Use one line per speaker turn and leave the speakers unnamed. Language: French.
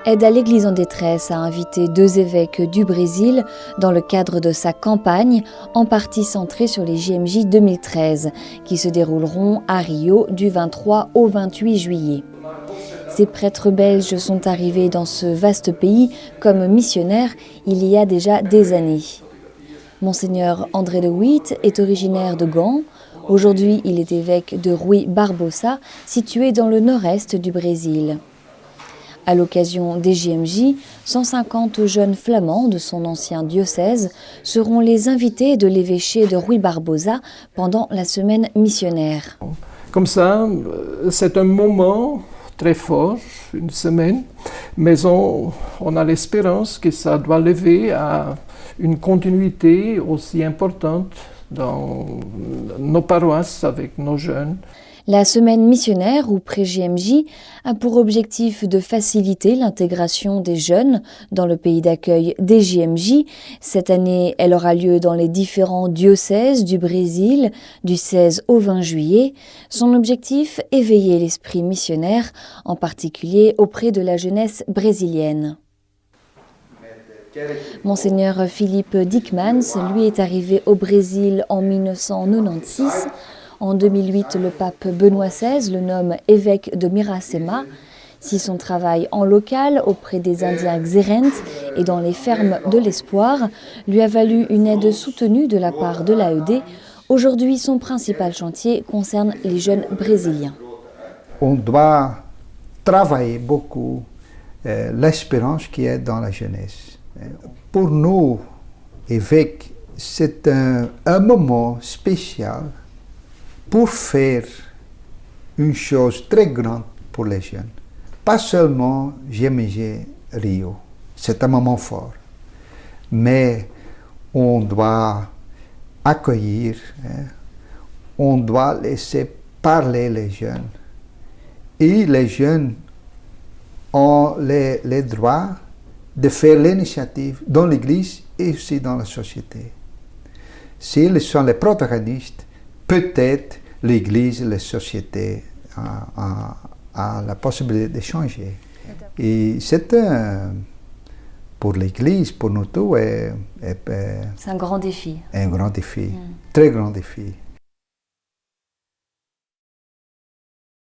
Aide à l'Église en détresse a invité 2 évêques du Brésil dans le cadre de sa campagne, en partie centrée sur les JMJ 2013, qui se dérouleront à Rio du 23 au 28 juillet. Ces prêtres belges sont arrivés dans ce vaste pays comme missionnaires il y a déjà des années. Monseigneur André de Witt est originaire de Gand. Aujourd'hui, il est évêque de Rui Barbosa, situé dans le nord-est du Brésil. À l'occasion des JMJ, 150 jeunes flamands de son ancien diocèse seront les invités de l'évêché de Rui Barbosa pendant la semaine missionnaire.
Comme ça, c'est un moment très fort, une semaine, mais on a l'espérance que ça doit lever à une continuité aussi importante dans nos paroisses avec nos jeunes.
La semaine missionnaire ou pré-JMJ a pour objectif de faciliter l'intégration des jeunes dans le pays d'accueil des JMJ. Cette année, elle aura lieu dans les différents diocèses du Brésil du 16 au 20 juillet. Son objectif, éveiller l'esprit missionnaire, en particulier auprès de la jeunesse brésilienne. Monseigneur Philippe Dickmans, lui, est arrivé au Brésil en 1996. En 2008, le pape Benoît XVI le nomme évêque de Miracema. Si son travail en local auprès des Indiens Xérentes et dans les fermes de l'Espoir lui a valu une aide soutenue de la part de l'AED, aujourd'hui son principal chantier concerne les jeunes brésiliens.
On doit travailler beaucoup l'espérance qui est dans la jeunesse. Pour nous, évêques, c'est un moment spécial pour faire une chose très grande pour les jeunes. Pas seulement JMJ Rio, c'est un moment fort, mais on doit accueillir, on doit laisser parler les jeunes. Et les jeunes ont les droits de faire l'initiative dans l'Église et aussi dans la société. S'ils sont les protagonistes, peut-être l'Église, la société a la possibilité de changer. Et c'est pour l'Église, pour nous tous,
c'est un grand défi.
Un grand défi, très grand défi.